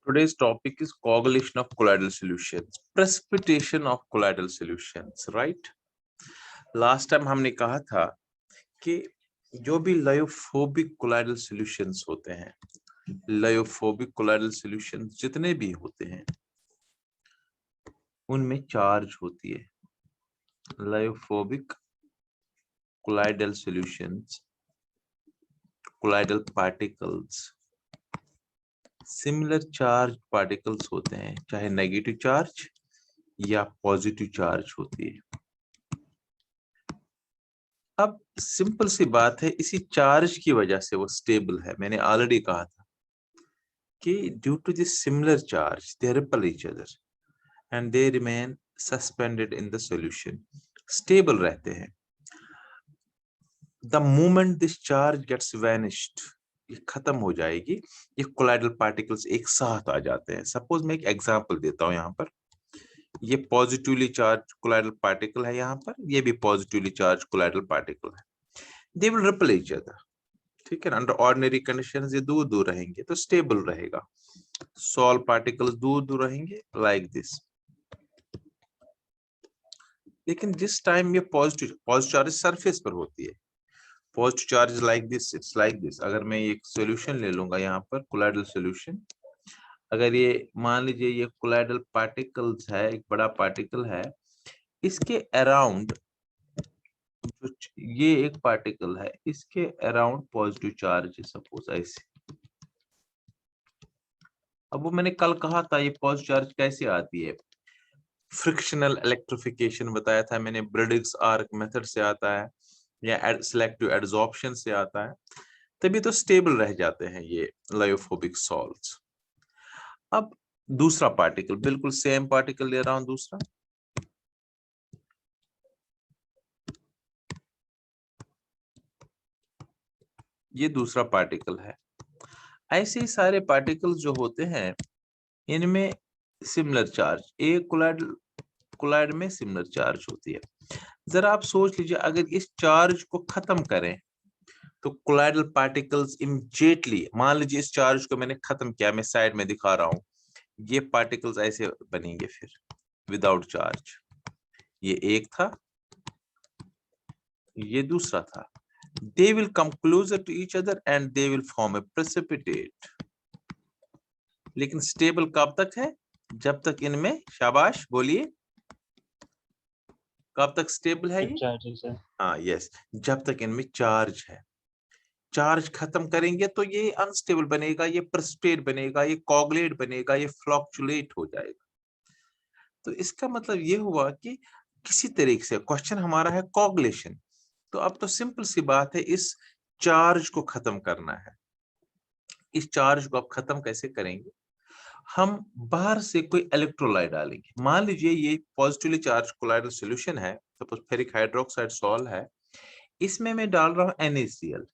Today's topic is coagulation of colloidal solutions, precipitation of colloidal solutions, right? Last time हमने कहा था कि जो भी लायोफोबिक colloidal solutions होते हैं, लायोफोबिक colloidal solutions जितने भी होते हैं, उनमें चार्ज होती है. Lyophobic colloidal solutions, colloidal particles, similar charge particles होते हैं, चाहे नेगेटिव चार्ज या पॉजिटिव चार्ज होती है. अब सिंपल सी बात है, इसी चार्ज की वजह से वो स्टेबल है. मैंने ऑलरेडी कहा था कि due to this similar charge they repel each other and they remain suspended in the solution. Stable रहते हैं. The moment this charge gets vanished, ये खत्म हो जाएगी, ये कोलाइडल पार्टिकल्स एक साथ आ जाते हैं. सपोज मैं एक एग्जांपल देता हूं. यहाँ पर ये पॉजिटिवली चार्ज कोलाइडल पार्टिकल है, यहाँ पर ये भी पॉजिटिवली चार्ज कोलाइडल पार्टिकल है. They will repel each other. ठीक है ना. अंडर ऑर्डिनरी कंडीशंस ये दूर दूर रहेंगे तो स्टेबल रहेगा. सॉल्व पार्टिकल्स दूर दूर रहेंगे लाइक दिस. लेकिन जिस टाइम ये पॉजिटिव चार्ज सरफेस पर होती है, positive charge like this, it's like this. अगर मैं एक सॉल्यूशन ले लूंगा यहाँ पर कोलाइडल सॉल्यूशन, अगर ये मान लीजिए ये कोलाइडल पार्टिकल्स है, एक बड़ा पार्टिकल है, इसके अराउंड ये एक पार्टिकल है, इसके अराउंड पॉजिटिव चार्ज है सपोज ऐसे. अब वो मैंने कल कहा था ये पॉजिटिव चार्ज कैसे आती है. फ्रिक्शनल इलेक्ट्रिफिकेशन बताया था मैंने, ब्रेडिग्स आर्क मेथड से आता है या सिलेक्टिव एडसॉर्प्शन से आता है. तभी तो स्टेबल रह जाते हैं ये लायोफोबिक सॉल्ट्स. अब दूसरा पार्टिकल, बिल्कुल सेम पार्टिकल ले रहा हूं दूसरा. ये दूसरा पार्टिकल है. ऐसे ही सारे पार्टिकल्स जो होते हैं इनमें सिमिलर चार्ज, एक कोलाइड में सिमिलर चार्ज होती है. जरा आप सोच लीजिए, अगर इस चार्ज को खत्म करें तो कोलाइडल पार्टिकल्स इमीडिएटली, मान लीजिए इस चार्ज को मैंने खत्म किया, मैं साइड में दिखा रहा हूं, ये पार्टिकल्स ऐसे बनेंगे फिर विदाउट चार्ज. ये एक था, ये दूसरा था. they will come closer to each other and they will form a precipitate. लेकिन स्टेबल कब तक है? जब तक इनमें, शाबाश बोलिए, कब तक स्टेबल है ये? हाँ यस, जब तक इनमें चार्ज है. चार्ज खत्म करेंगे तो ये अनस्टेबल बनेगा, ये प्रेसिपिटेट बनेगा, ये कोगुलेट बनेगा, ये फ्लक्चुएट हो जाएगा. तो इसका मतलब ये हुआ कि किसी तरीके से क्वेश्चन हमारा है कोगुलेशन. तो अब तो सिंपल सी बात है, इस चार्ज को खत्म करना है. इस चार्ज को आप खत्म कैसे करेंगे? हम बाहर से कोई इलेक्ट्रोलाइट डालेंगे. मान लीजिए ये पॉजिटिवली चार्ज कोलाइडल सॉल्यूशन है, सपोज फेरिक हाइड्रोक्साइड सॉल्ट है, इसमें मैं डाल रहा हूं NaCl,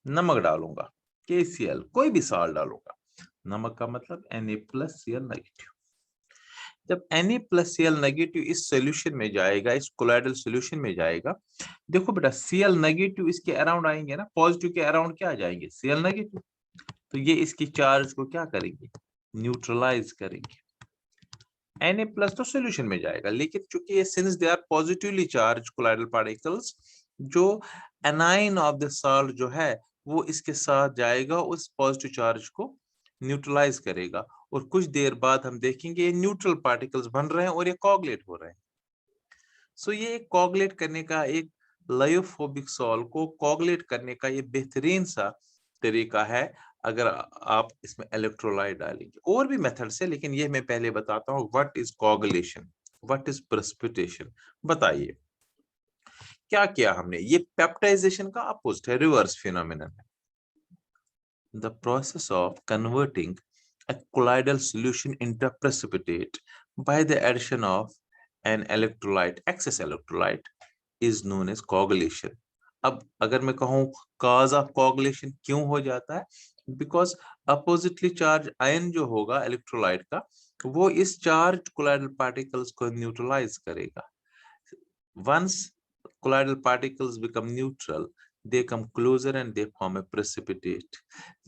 नमक डालूंगा, KCl, कोई भी सॉल्ट डालूंगा. नमक का मतलब Na+Cl नेगेटिव. जब Na+Cl नेगेटिव इस सॉल्यूशन में जाएगा, इस कोलाइडल सॉल्यूशन में जाएगा, देखो बेटा Cl नेगेटिव इसके अराउंड आएंगे ना, पॉजिटिव के अराउंड क्या आ जाएंगे? Cl negative. तो ये इसकी चार्ज को क्या करेंगे? न्यूट्रलाइज करेंगे. Na+ तो सॉल्यूशन में जाएगा, लेकिन चूंकि ये since they are positively charge colloidal particles, जो एनाइन ऑफ द सॉल्ट जो है वो इसके साथ जाएगा, उस पॉजिटिव चार्ज को न्यूट्रलाइज करेगा. और कुछ देर बाद हम देखेंगे ये न्यूट्रल पार्टिकल्स बन रहे हैं और ये कोगुलेट हो रहे हैं. सो ये कोगुलेट करने का, एक लायोफोबिक सॉल्ट को कोगुलेट करने का ये बेहतरीन सा तरीका है अगर आप इसमें इलेक्ट्रोलाइट डालेंगे. और भी मेथड्स है, लेकिन ये मैं पहले बताता हूँ. What is coagulation, what is precipitation. बताइए क्या किया हमने? ये पेप्टाइजेशन का अपोजिट है, रिवर्स फिनोमेनन है. The process of converting a colloidal solution into precipitate by the addition of an electrolyte, excess electrolyte, is known as coagulation. अब अगर मैं कहूं cause of coagulation क्यों हो जाता है? बिकॉज अपोजिटली चार्ज आयन जो होगा इलेक्ट्रोलाइट का, वो इस चार्ज कोलाइडल पार्टिकल्स को न्यूट्रलाइज करेगा. Once colloidal particles become neutral, they come closer and they form a precipitate.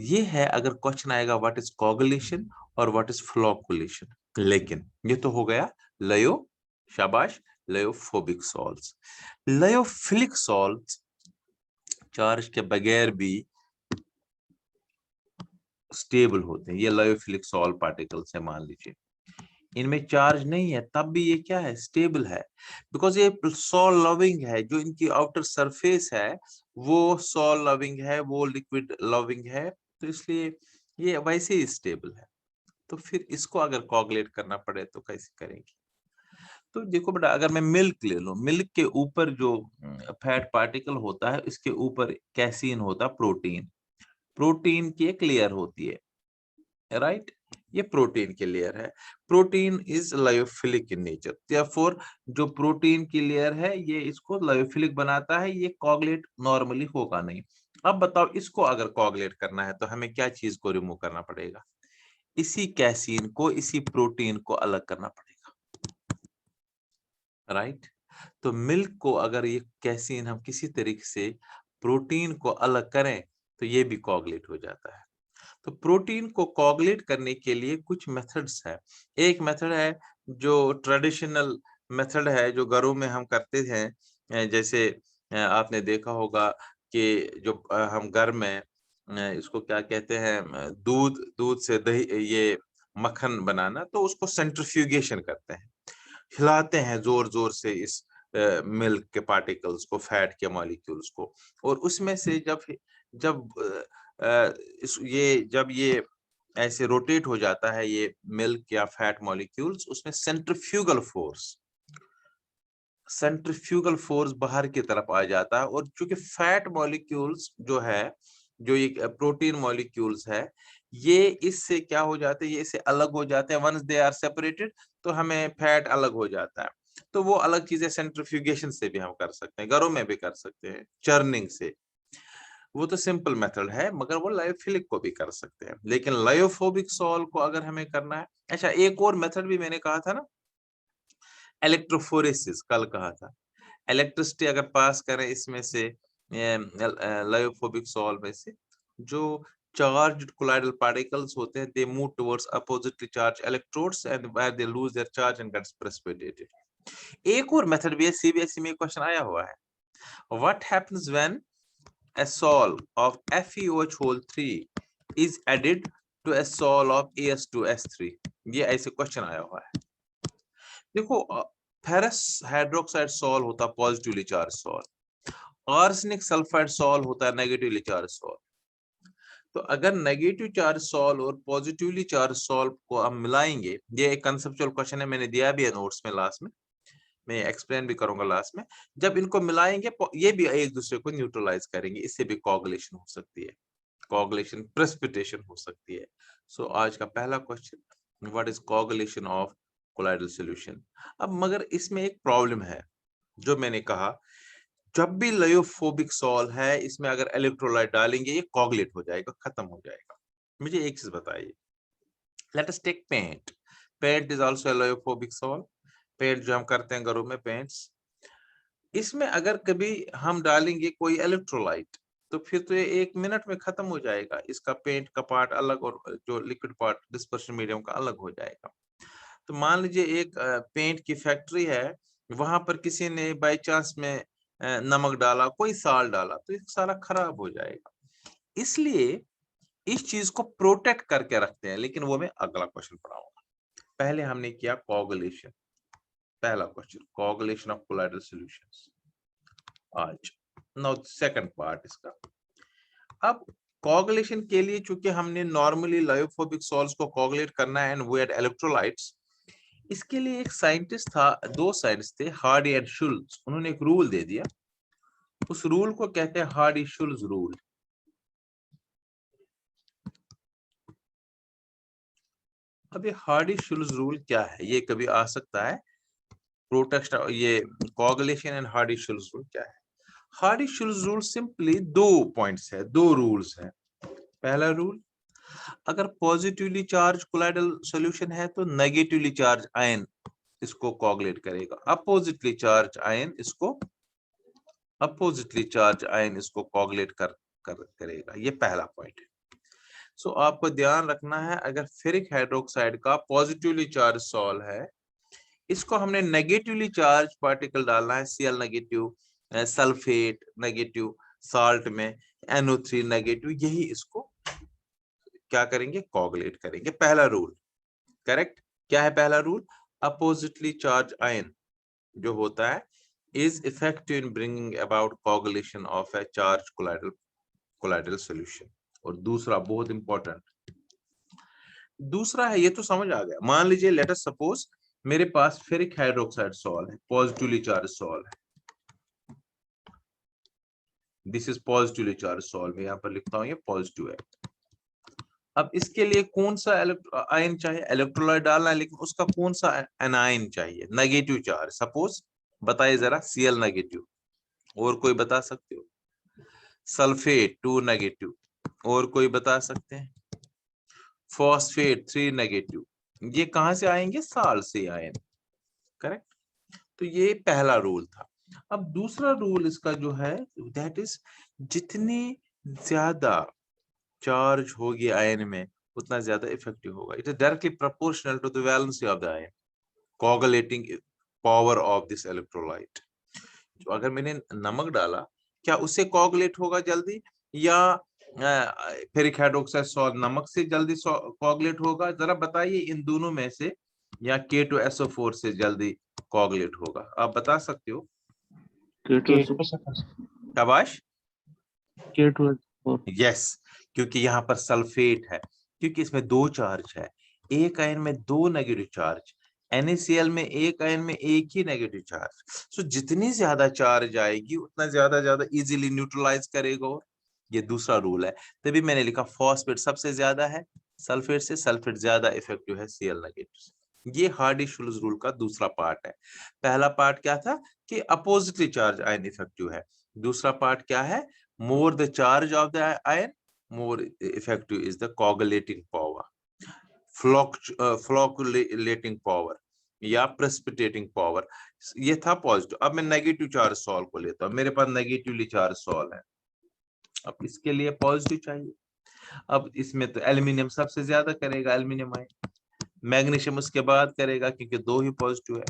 ये है अगर क्वेश्चन आएगा व्हाट इज कोगुलेशन और व्हाट इज फ्लोकुलेशन। लेकिन ये तो हो गया लयो, शाबाश, लयोफोबिक सॉल्ट्स। लयोफिलिक सॉल्ट्स चार्ज के बगैर भी स्टेबल होते हैं। ये लयोफिलिक सॉल्ट पार्टिकल्स है, मान लीजिए इनमें चार्ज नहीं है तब भी ये क्या है, स्टेबल है, बिकॉज ये सॉल लविंग है। जो इनकी आउटर सरफेस है वो सॉल लविंग है, वो लिक्विड लविंग है, तो इसलिए ये वैसे ही स्टेबल है। तो फिर इसको अगर कोगुलेट करना पड़े तो कैसे करेंगे? तो देखो बेटा, अगर मैं मिल्क ले लूं, मिल्क के ऊपर जो फैट पार्टिकल होता है इसके ऊपर कैसीन होता है, प्रोटीन, प्रोटीन की एक लेयर होती है, राइट? ये प्रोटीन की लेयर है। Protein is lyophilic in nature, therefore जो प्रोटीन की लेयर है ये इसको लायोफिलिक बनाता है, ये कोगुलेट नॉर्मली होगा नहीं। अब बताओ इसको अगर कोगुलेट करना है तो हमें क्या चीज को रिमूव करना पड़ेगा? इसी कैसीन को, इसी प्रोटीन को अलग करना पड़ेगा, राइट? तो मिल्क को अगर ये कैसीन हम किसी तरीके से प्रोटीन को अलग करें तो ये भी कोगुलेट हो जाता है। तो प्रोटीन को कोगुलेट करने के लिए कुछ मेथड्स है। एक मेथड है जो ट्रेडिशनल मेथड है जो घरों में हम करते हैं, जैसे आपने देखा होगा कि जो हम घर में इसको क्या कहते हैं, दूध से दही, ये मक्खन बनाना, तो उसको सेंट्रीफ्यूगेशन करते हैं, हिलाते हैं जोर जोर से इस मिल्क के पार्टिकल्स को, फैट के मॉलिक्यूल्स को, और उसमें से जब जब जब ये ऐसे रोटेट हो जाता है ये मिल्क या फैट मॉलिक्यूल्स, उसमें सेंट्रीफ्यूगल फोर्स बाहर की तरफ आ जाता है, और चूंकि फैट मॉलिक्यूल्स जो है, जो ये प्रोटीन मॉलिक्यूल्स है, ये इससे क्या हो जाते हैं, ये इससे अलग हो जाते हैं। वंस दे आर सेपरेटेड तो हमें फैट अलग हो जाता है। तो वो अलग चीजें सेंट्रीफ्यूगेशन से भी हम कर सकते हैं, घरों में भी कर सकते हैं, चर्निंग से। वो तो सिंपल मेथड है, मगर वो लायोफिलिक को भी कर सकते हैं। लेकिन लायोफोबिक सॉल को अगर हमें करना है, अच्छा एक और मेथड भी मैंने कहा था ना, इलेक्ट्रोफोरेसिस, कल कहा था। इलेक्ट्रिसिटी अगर पास करें इसमें से, लायोफोबिक सॉल में से, जो चार्ज्ड कोलाइडल पार्टिकल्स होते हैं, they move towards oppositely charge electrodes and where they lose their charge and gets precipitated. एक और मेथड भी है, सीबीएसई में क्वेश्चन आया हुआ है, what happens when a sol of FeOH3 is added to a sol of AS2S3। ये ऐसे क्वेश्चन आया हुआ है। देखो, फेरस हाइड्रोक्साइड सॉल होता है positively charge sol, arsenic sulphide sol होता है नेगेटिवली चार्ज सॉल। तो अगर नेगेटिव चार्ज सॉल और पॉजिटिवली चार्ज सॉल को हम मिलाएंगे, ये एक कंसेप्चुअल क्वेश्चन है, मैंने दिया भी है नोट्स में, लास्ट में मैं एक्सप्लेन भी करूंगा लास्ट में। जब इनको मिलाएंगे ये भी एक दूसरे को न्यूट्रलाइज करेंगे, इससे भी कोगुलेशन हो सकती है, कोगुलेशन प्रेसिपिटेशन हो सकती है। सो आज का पहला question, what is coagulation of colloidal solution. अब मगर इसमें एक प्रॉब्लम है, जो मैंने कहा, जब भी लायोफोबिक सॉल है इसमें अगर इलेक्ट्रोलाइट डालेंगे ये कोगुलेट हो जाएगा, खत्म हो जाएगा। मुझे एक चीज बताइए, let us take paint. Paint is also a lyophobic sol. Paint जो हम करते हैं घरों में, पेंट्स, इसमें अगर कभी हम डालेंगे कोई इलेक्ट्रोलाइट तो फिर तो ये 1 मिनट में खत्म हो जाएगा, इसका पेंट का पार्ट अलग और जो लिक्विड पार्ट डिस्पर्शन मीडियम का अलग हो जाएगा। तो मान लीजिए एक पेंट की फैक्ट्री है, वहां पर किसी ने बाय चांस में नमक डाला, कोई साल्ट डाला, तो ये सारा खराब हो जाएगा। इसलिए इस चीज को प्रोटेक्ट करके रखते हैं, लेकिन वो मैं अगला क्वेश्चन पढ़ाऊंगा। पहले हमने किया कोगुलेशन, पहला question coagulation of colloidal solutions आज। नाउ सेकंड पार्ट इसका। अब कोगुलेशन के लिए चूंकि हमने नॉर्मली लायोफोबिक सॉल्ट्स को कोगुलेट करना है एंड वी हैड इलेक्ट्रोलाइट्स, इसके लिए एक साइंटिस्ट था, दो साइंटिस्ट थे, हार्डी एंड शुल्ज। उन्होंने एक रूल दे दिया, उस रूल को कहते हैं हार्डी शुल्ज रूल। अब ये हार्डी शुल्ज रूल क्या है, ये कभी आ सकता है, प्रोटेक्ट, ये coagulation and Hardy Schulze rule क्या है। Hardy Schulze rule simply 2 points है, 2 रूल्स है। पहला रूल, अगर पॉजिटिवली चार्ज कोलाइडल सॉल्यूशन है तो नेगेटिवली चार्ज आयन इसको कोगुलेट करेगा, अपोजिटली चार्ज आयन इसको अपोजिटली चार्ज आयन इसको कोगुलेट करेगा। ये पहला पॉइंट है। सो आपको ध्यान रखना है, अगर फेरिक हाइड्रोक्साइड का पॉजिटिवली चार्ज सॉल्व है, इसको हमने नेगेटिवली चार्ज पार्टिकल डालना है, Cl negative, sulphate negative, salt में NO3 नेगेटिव, यही इसको क्या करेंगे, कोगुलेट करेंगे। पहला रूल करेक्ट। क्या है पहला रूल? अपोजिटली चार्ज आयन जो होता है is effective in bringing about coagulation of a charged colloidal solution। और दूसरा बहुत इंपॉर्टेंट, दूसरा है, ये तो समझ आ गया। मान लीजिए लेट अस सपोज मेरे पास फेरिक हाइड्रोक्साइड सॉल्व है, पॉजिटिवली चार्ज सॉल्व है, this is positively charge solve है, यहाँ पर लिखता हूँ ये पॉजिटिव है। अब इसके लिए कौन सा आयन चाहिए, इलेक्ट्रोलाइट डालना है, लेकिन उसका कौन सा एनायन चाहिए, नेगेटिव चार्ज। सपोज बताइए जरा, Cl नेगेटिव, और कोई बता सकते हो? सल्फेट 2 नेगेटिव, और कोई बता सकते हैं? Phosphate 3 negative. ये कहां से आएंगे? साल्ट से आयन, करेक्ट। तो ये पहला रूल था। अब दूसरा रूल इसका जो है, दैट इज जितनी ज्यादा चार्ज होगी आयन में उतना ज्यादा इफेक्टिव होगा। It is directly proportional to the valency of the ion, coagulating power of this electrolyte. तो अगर मैंने नमक डाला, क्या उससे कोगुलेट होगा जल्दी, या फेरिक हाइड्रोक्साइड सॉल्व नमक से जल्दी कोगुलेट होगा? जरा बताइए इन दोनों में से, या K2SO4 से जल्दी कोगुलेट होगा? आप बता सकते हो? शाबाश, K2SO4। यस, क्योंकि यहाँ पर सल्फेट है, क्योंकि इसमें दो चार्ज है, एक आयन में दो नेगेटिव चार्ज, NaCl में एक आयन में एक ही नेगेटिव चार्ज। सो जितनी ज्यादा चार्ज आएगी उतना ज्यादा इजीली न्यूट्रलाइज करेगा। और ये दूसरा रूल है, तभी मैंने लिखा फॉस्फेट सबसे ज्यादा है सल्फेट से, सल्फेट ज्यादा इफेक्टिव है Cl नेगेटिव। ये हार्डी-शुल्ज रूल का दूसरा पार्ट है। पहला पार्ट क्या था कि अपोजिटली चार्ज आयन इफेक्टिव है, दूसरा पार्ट क्या है, more the charge of the ion, more effective is the coagulating power, flocculating power या precipitating power। ये था पॉजिटिव। अब मैं नेगेटिव चार्ज सॉल्व को लेता हूँ, मेरे पास नेगेटिवली चार्ज सॉल्व है, अब इसके लिए पॉजिटिव चाहिए। अब इसमें तो एल्यूमिनियम सबसे ज्यादा करेगा, एल्यूमिनियम आयन, मैग्नीशियम उसके बाद करेगा क्योंकि दो ही पॉजिटिव है,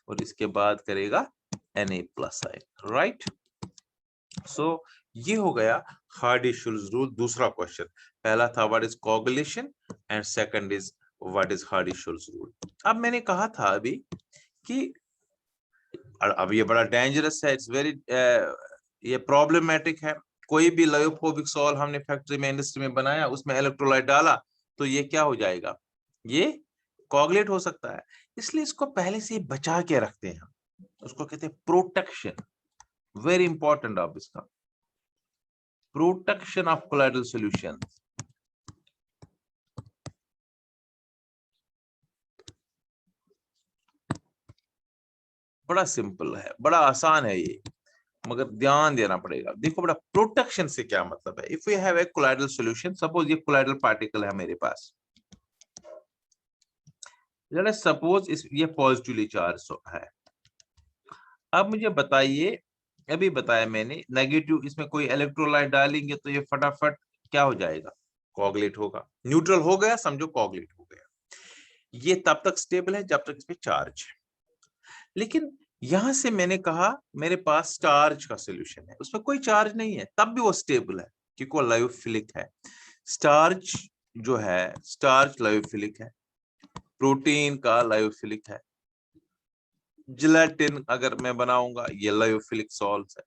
और इसके बाद करेगा Na+ आयन, राइट। सो ये हो गया हार्डी-शुल्ज रूल, दूसरा क्वेश्चन। पहला था what is coagulation and second is what is Hardy-Schulze rule. अब मैंने कहा था अभी कि अब ये बड़ा डेंजरस है, इट्स वेरी ये प्रॉब्लमेटिक है। कोई भी लायोफोबिक सॉल्व हमने फैक्ट्री में, इंडस्ट्री में बनाया, उसमें इलेक्ट्रोलाइट डाला तो ये क्या हो जाएगा, ये कोगुलेट हो सकता है। इसलिए इसको पहले से बचा के रखते हैं, उसको कहते हैं प्रोटेक्शन। वेरी इंपॉर्टेंट आप इसका, प्रोटेक्शन ऑफ कोलाइडल सॉल्यूशन। बड़ा सिंपल है, बड़ा आसान है ये, मगर ध्यान देना पड़ेगा। देखो बड़ा, प्रोटेक्शन से क्या मतलब है? If we have a colloidal solution, suppose ये कोलाइडल पार्टिकल है मेरे पास, लेट अस सपोज ये पॉजिटिवली चार्ज है। अब मुझे बताइए, अभी बताया मैंने, नेगेटिव इसमें कोई इलेक्ट्रोलाइट डालेंगे तो ये फटाफट क्या हो जाएगा, कोगुलेट होगा। न्यूट्रल हो गया, समझो कोगुलेट हो गया। ये तब तक स्टेबल है जब तक इसमें चार्ज है। लेकिन यहां से मैंने कहा मेरे पास स्टार्च का सॉल्यूशन है, उसमें कोई चार्ज नहीं है, तब भी वो स्टेबल है क्योंकि वो लायोफिलिक है। स्टार्च जो है, स्टार्च लायोफिलिक है, प्रोटीन का लायोफिलिक है, जिलेटिन अगर मैं बनाऊंगा ये लायोफिलिक सॉल्ट्स है,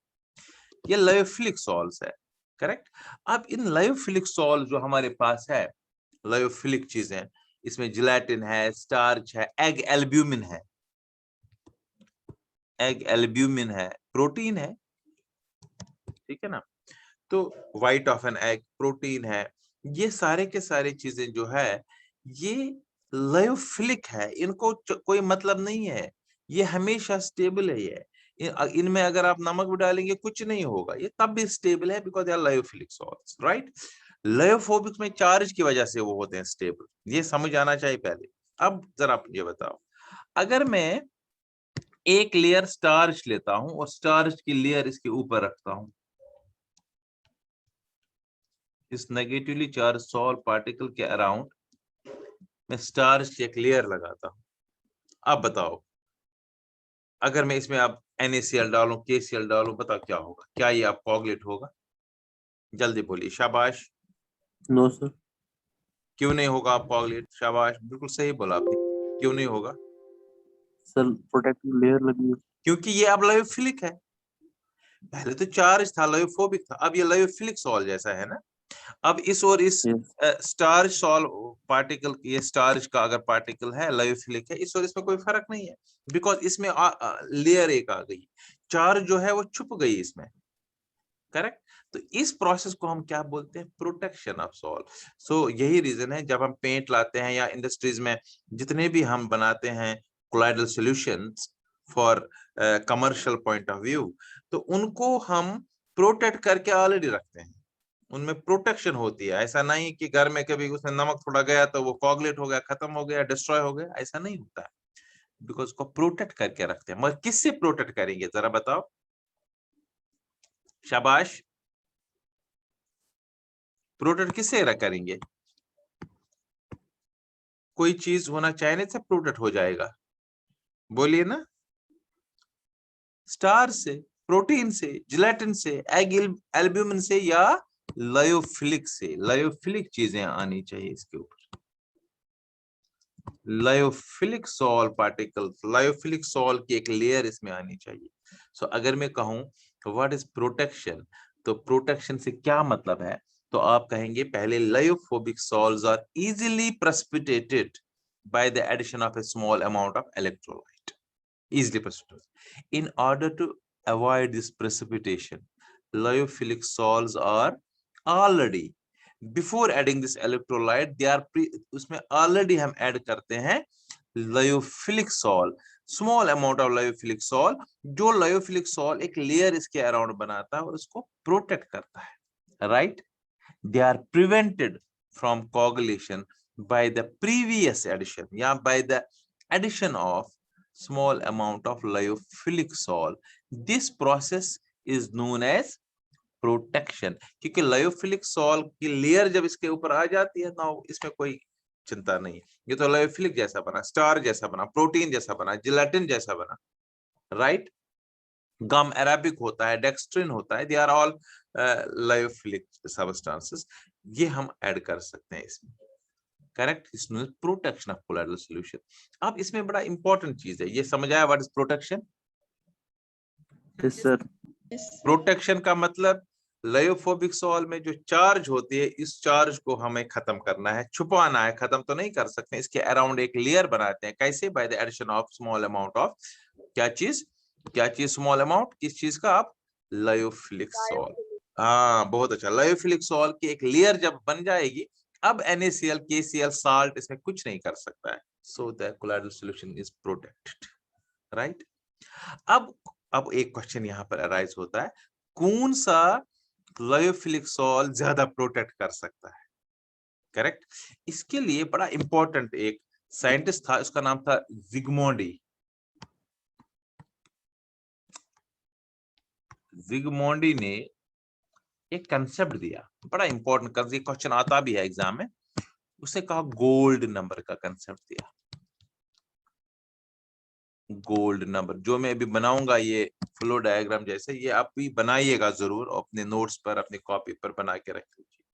ये लायोफिलिक सॉल्ट्स है, करेक्ट। अब इन लायोफिलिक सॉल्ट जो हमारे पास है, लायोफिलिक चीजें, इसमें जिलेटिन है, स्टार्च है, एग एल्ब्यूमिन है, एग एल्ब्यूमिन है, प्रोटीन है, ठीक है ना। तो white of an egg protein है, ये सारे के सारे चीजें जो है ये लायोफिलिक है, इनको कोई मतलब नहीं है, ये हमेशा स्टेबल है। ये इनमें अगर आप नमक भी डालेंगे कुछ नहीं होगा, ये तब भी स्टेबल है because they are lyophilic salts, right. Lyophobic में चार्ज की वजह से वो होते हैं स्टेबल, ये समझ आना चाहिए पहले। अब जरा आप ये बताओ, अगर मैं एक लेयर स्टार्च लेता हूं और स्टार्च की लेयर इसके ऊपर रखता हूं, इस नेगेटिवली चार्ज सॉल्ट पार्टिकल के अराउंड मैं स्टार्च की एक लेयर लगाता हूं। अब बताओ, अगर मैं इसमें अब NaCl डालूं, KCl डालूं, बताओ क्या होगा? क्या ये आप कोगुलेट होगा? जल्दी बोलिए, शाबाश। No sir. क्यों नहीं होगा आप कोगुलेट? शाबाश, बिल्कुल सही बोला आपने। क्यों नहीं होगा? सर प्रोटेक्टिव लेयर लगी है। क्योंकि ये अब लायोफिलिक है। पहले तो चार्ज था, लायोफोबिक था, अब ये लायोफिलिक सॉल्ट जैसा है ना। अब इस और इस स्टार्च सॉल्ट पार्टिकल, ये स्टार्च का अगर पार्टिकल है लायोफिलिक है, इस और इसमें कोई फर्क नहीं है, बिकॉज इसमें लेयर एक आ गई, चार्ज जो है वो छुप गई इसमें। करेक्ट। तो इस प्रोसेस को हम क्या बोलते हैं? Protection of salt. सो यही रीजन है, जब हम पेंट लाते हैं या इंडस्ट्रीज में जितने भी हम बनाते हैं colloidal solutions for commercial point of view, तो उनको हम प्रोटेक्ट करके ऑलरेडी रखते हैं, उनमें प्रोटेक्शन होती है। ऐसा नहीं कि घर में कभी उसमें नमक थोड़ा गया तो वो कोगुलेट हो गया, खत्म हो गया, डिस्ट्रॉय हो गया, ऐसा नहीं होता है, बिकॉज उसको प्रोटेक्ट करके रखते हैं। मगर किससे प्रोटेक्ट करेंगे जरा बताओ? शाबाश, प्रोटेक्ट किससे करेंगे? कोई चीज होना चाहने से प्रोटेक्ट हो जाएगा, बोलिए ना। स्टार से, प्रोटीन से, जिलेटिन से, एग एल्ब्यूमिन से, या लायोफिलिक से। लायोफिलिक चीजें आनी चाहिए इसके ऊपर, lyophilic salt particles, lyophilic salt की एक लेयर इसमें आनी चाहिए। सो अगर मैं कहूं व्हाट इज प्रोटेक्शन, तो प्रोटेक्शन से क्या मतलब है? तो आप कहेंगे पहले lyophobic salts are easily precipitated by the addition of a small amount of electrolyte, easily precipitated. In order to avoid this precipitation, lyophilic salts are already, before adding this electrolyte, they are उसमें already हम add करते हैं lyophilic salt, small amount of lyophilic salt, जो lyophilic salt एक layer इसके around बनाता है और उसको protect करता है, right? They are prevented from coagulation by the previous addition, या by the addition of small amount of lyophilic salt. This process is known as protection, क्योंकि लायोफिलिक सॉल्ट की लेयर जब इसके ऊपर आ जाती है ना, इसमें कोई चिंता नहीं, ये तो लायोफिलिक जैसा बना, स्टार जैसा बना, प्रोटीन जैसा बना, जिलेटिन जैसा बना, राइट। गम अरेबिक होता है, डेक्स्ट्रिन होता है, they are all lyophilic substances, ये हम ऐड कर सकते हैं इसमें। करेक्ट, इसमें प्रोटेक्शन ऑफ कोलाइडल सॉल्यूशन। अब इसमें बड़ा इंपॉर्टेंट चीज है, ये समझ आया what is protection? Yes sir. Protection का मतलब लायोफोबिक सॉल्ट में जो चार्ज होती है, इस चार्ज को हमें खत्म करना है, छुपाना है, खत्म तो नहीं कर सकते, इसके अराउंड एक लेयर बनाते हैं। कैसे? By the addition of small amount of, क्या चीज, क्या चीज? स्मॉल अमाउंट किस चीज का? आप लायोफिलिक सॉल्ट। हाँ, बहुत अच्छा। लायोफिलिक सॉल्ट की एक लेयर जब बन जाएगी, अब NaCl KCl साल्ट इसमें कुछ नहीं कर सकता है, so the colloidal solution is protected, right. अब एक क्वेश्चन यहाँ पर अराइज होता है, कौन सा लायोफिलिक सॉल्ट ज्यादा प्रोटेक्ट कर सकता है? करेक्ट। इसके लिए बड़ा इंपॉर्टेंट एक साइंटिस्ट था, उसका नाम था जिग्मोंडी। जिग्मोंडी ने एक कंसेप्ट दिया, बड़ा इंपॉर्टेंट, क्वेश्चन आता भी है एग्जाम में। उसने कहा गोल्ड नंबर का कंसेप्ट दिया। गोल्ड नंबर, जो मैं अभी बनाऊंगा ये फ्लो डायग्राम जैसे, ये आप भी बनाइएगा जरूर, अपने नोट्स पर, अपनी कॉपी पर बना के रख लीजिए,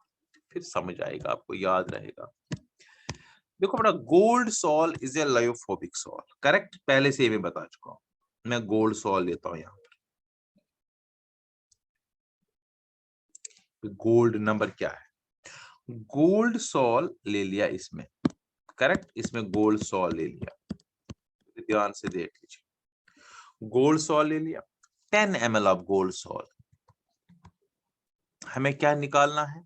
फिर समझ आएगा, आपको याद रहेगा। देखो बेटा, gold sol is a lyophobic sol, correct, पहले से ही मैं बता चुका हूं। मैं गोल्ड सॉल लेता हूं यहाँ पर। गोल्ड नंबर क्या है? गोल्ड सॉल ले लिया इसमें, करेक्ट, इसमें गोल्ड सॉल ले लिया, ध्यान से देख लीजिए। गोल्ड सॉल ले लिया, 10 ml ऑफ गोल्ड सॉल। हमें क्या निकालना है?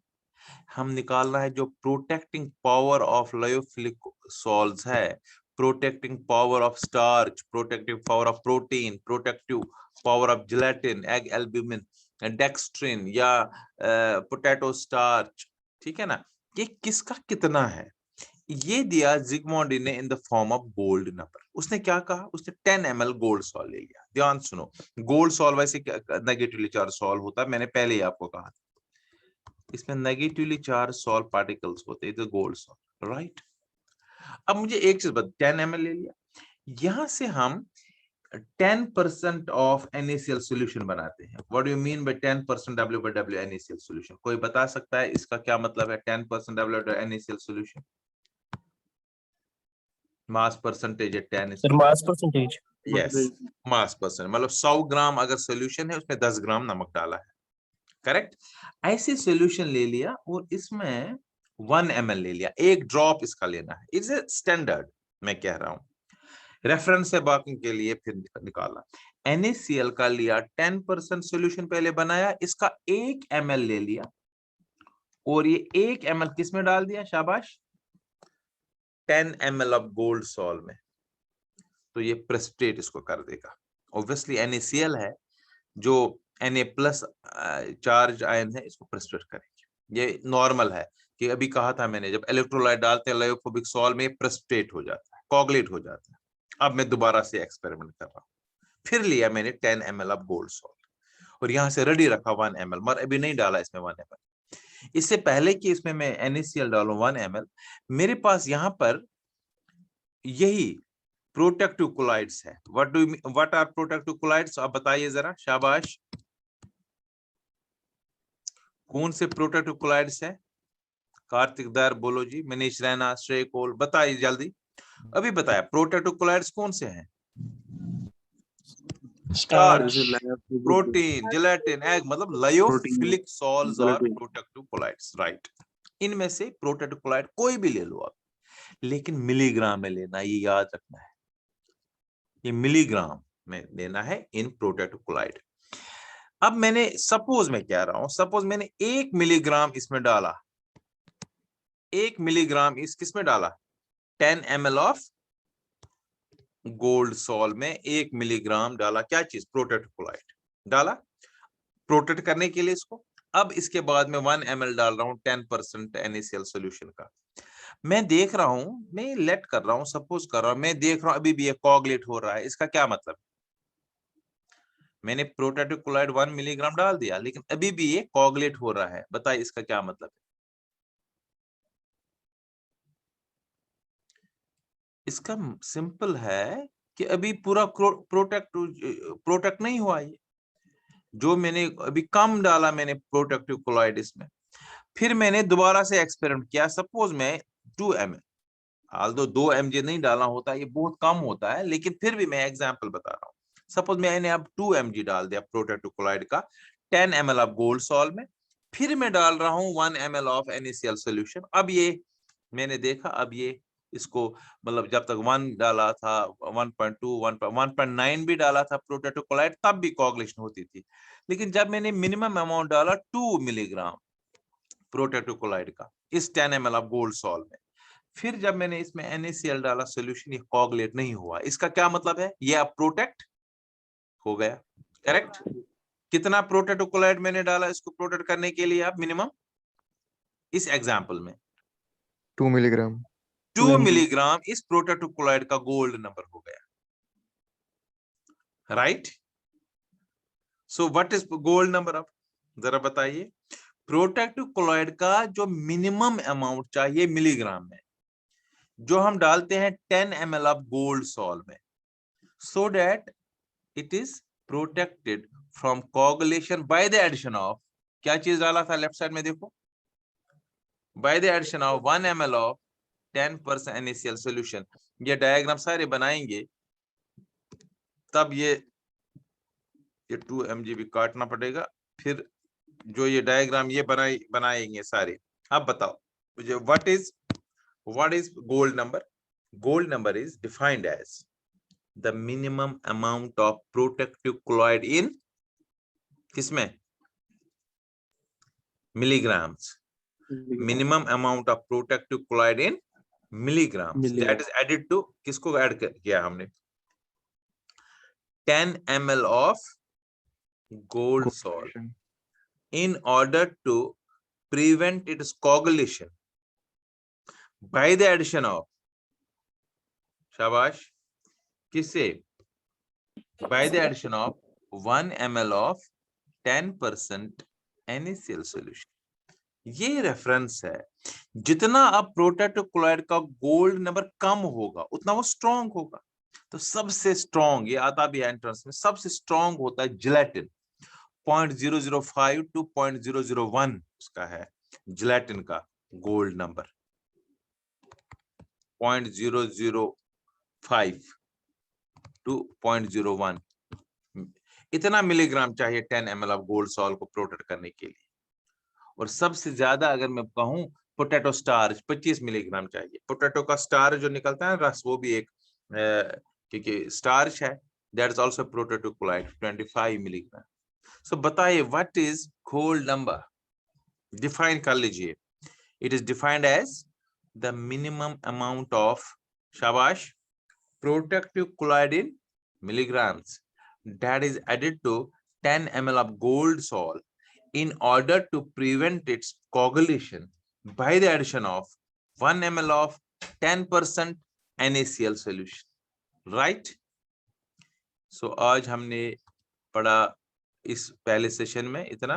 हम निकालना है जो protecting power of lyophilic salts है, protecting power of starch, protective power of protein, protective power of gelatin, egg albumin, dextrin, या पोटैटो स्टार्च, ठीक है ना। ये किसका कितना है, ये दिया जिग्मोंडी ने in the form of gold number. उसने क्या कहा, उसने 10 ml गोल्ड सॉल्ट ले लिया। ध्यान सुनो, गोल्ड सॉल्ट वैसे नेगेटिवली चार्ज सॉल्ट होता है, मैंने पहले ही आपको कहा था। इसमें नेगेटिवली चार्ज सॉल्ट पार्टिकल्स होते हैं, गोल्ड सॉल्ट, राइट। अब मुझे एक चीज बता, 10 ml ले लिया, यहां से हम 10% ऑफ NaCl सॉल्यूशन बनाते हैं। What do you mean by 10% W/W NaCl solution? कोई बता सकता है इसका क्या मतलब है? 10% W/W NaCl solution, mass percentage है 10, सर मास परसेंटेज। यस, मास परसेंट, मतलब 100 ग्राम अगर सॉल्यूशन है उसमें 10 ग्राम नमक डाला है, करेक्ट। ऐसे सॉल्यूशन ले लिया और इसमें 1 ml ले लिया, एक ड्रॉप इसका लेना है। इट्स ए स्टैंडर्ड, मैं कह रहा हूं, रेफरेंस है बाकी के लिए। फिर निकाला, NaCl का लिया 10% सॉल्यूशन पहले बनाया, इसका 1 ml ले लिया और ये 1 ml किस में डाल दिया, शाबाश, 10 ml ऑफ गोल्ड सॉल्ट में। तो ये प्रेसिपिटेट इसको कर देगा। ऑब्वियसली NaCl है जो Na प्लस चार्ज आयन है, इसको प्रेसिपिटेट करेंगे। ये नॉर्मल है कि अभी कहा था मैंने, जब इलेक्ट्रोलाइट डालते हैं लायोफोबिक सॉल्ट में, प्रेसिपिटेट हो जाता है, कोगुलेट हो जाता है। अब मैं दोबारा से एक्सपेरिमेंट कर रहा हूँ, फिर लिया मैंने 10 ml ऑफ गोल्ड सॉल्ट और यहां से रेडी रखा 1 ml, मगर अभी नहीं डाला इसमें 1 ml। इससे पहले कि इसमें मैं NaCl डालूं 1 ml, मेरे पास यहां पर यही प्रोटेक्टिव कोलाइड्स है। What are protective colloids? आप बताइए जरा, शाबाश, कौन से प्रोटेक्टिव कोलाइड्स है? कार्तिक दर बोलो जी, मनीष रैना, श्रेय कोल, बताइए जल्दी, अभी बताया। प्रोटेक्टिव कोलाइड्स कौन से हैं? स्टार्च, प्रोटीन, जेलेटिन, एग, मतलब lyophilic salts are protective colloids, right. इनमें से प्रोटेक्टिव कोलाइड कोई भी ले लो आप, लेकिन मिलीग्राम में लेना, ये याद रखना है, ये मिलीग्राम में लेना है इन प्रोटेक्टिव कोलाइड। अब मैंने सपोज मैं कह रहा हूं, सपोज मैंने 1 मिलीग्राम इसमें डाला, 1 मिलीग्राम इस किस में डाला, 10 ml ऑफ गोल्ड सॉल्ट में 1 मिलीग्राम डाला, क्या चीज, प्रोटेक्टिव कोलाइड डाला, प्रोटेक्ट करने के लिए इसको। अब इसके बाद में 1 ml डाल रहा हूं 10% NaCl सॉल्यूशन का। मैं देख रहा हूं, मैं लेट कर रहा हूं, सपोज कर रहा हूं, मैं देख रहा हूं अभी भी ये कोगुलेट हो रहा है। इसका क्या मतलब? मैंने प्रोटेक्टिव कोलाइड 1 मिलीग्राम डाल दिया, लेकिन अभी भी ये कोगुलेट हो रहा है। बताइए इसका क्या मतलब है? इसका सिंपल है कि अभी पूरा प्रोटेक्ट नहीं हुआ। ये जो मैंने अभी कम डाला, मैंने प्रोटेक्टिव कोलाइड इसमें, फिर मैंने दोबारा से एक्सपेरिमेंट किया। सपोज मैं 2 ml, although 2 mg नहीं डालना होता, ये बहुत कम होता है, लेकिन फिर भी मैं एग्जांपल बता रहा हूँ। सपोज मैंने अब 2 mg डाल दिया प्रोटेक्टिव कोलाइड का 10 ml ऑफ गोल्ड सॉल्ट में, फिर मैं डाल रहा हूँ 1 ml ऑफ NaCl सॉल्यूशन। अब ये मैंने देखा, अब ये इसको, मतलब जब तक 1 डाला था, 1.2 1.9 भी डाला था प्रोटेक्टिव कोलाइड, तब भी कोगुलेशन होती थी। लेकिन जब मैंने मिनिमम अमाउंट डाला 2 मिलीग्राम प्रोटेक्टिव कोलाइड का इस 10 ml ऑफ गोल्ड सॉल्ट में, फिर जब मैंने इसमें NaCl डाला सॉल्यूशन, ये कोगुलेट नहीं हुआ। इसका क्या मतलब है? ये अब प्रोटेक्ट हो गया, करेक्ट। कितना प्रोटेक्टिव कोलाइड मैंने डाला इसको प्रोटेक्ट करने के लिए? अब मिनिमम इस एग्जांपल में 2 मिलीग्राम 2 मिलीग्राम इस प्रोटेक्टिव कोलाइड का गोल्ड नंबर हो गया, right. So what is gold number? अब जरा बताइए, प्रोटेक्टिव कोलाइड का जो मिनिमम अमाउंट चाहिए मिलीग्राम में, जो हम डालते हैं 10 ml ऑफ गोल्ड सॉल्ट में, so that it is protected from coagulation by the addition of, क्या चीज डाला था लेफ्ट साइड में देखो, by the addition of 1 ml of 10% NaCl solution। ये डायग्राम सारे बनाएंगे, तब ये 2 mg भी काटना पड़ेगा, फिर जो ये डायग्राम ये बनाएंगे सारे। अब बताओ मुझे, what is gold number? Gold number is defined as the minimum amount of protective colloid in किसमें, milligrams, minimum amount of protective colloid in milligrams, that is added to, किसको ऐड किया हमने, 10 ml of gold salt in order to prevent its coagulation by the addition of, शाबाश, किससे? by the addition of 1 ml of 10% NaCl solution. ये reference है। जितना अब प्रोटैक्टिव chloride का गोल्ड नंबर कम होगा उतना वो स्ट्रॉन्ग होगा। तो सबसे स्ट्रॉन्ग, ये आता भी है एंट्रेंस में, सबसे स्ट्रॉन्ग होता है जिलेटिन। 0.005 टू 0.001 उसका है जिलेटिन का गोल्ड नंबर, 0.005 टू 0.01। इतना मिलीग्राम चाहिए 10 ml ऑफ गोल्ड सॉल्ट को प्रोटेक्ट करने के लिए। और सबसे ज्यादा अगर मैं कहूं पोटैटो स्टार्च 25 मिलीग्राम चाहिए। पोटैटो का स्टार्च जो निकलता है रस, वो भी एक क्योंकि स्टार्च है, that is also potato chloride 25 milligram. So बताइए what is gold number? Define कर लीजिए। It is defined as the minimum amount of, शाबाश, protective colloid in milligrams that is added to 10 ml of gold salt in order to prevent its coagulation by the addition of 1 ml of 10% NaCl solution. Right? So आज हमने पढ़ा इस पहले session में इतना।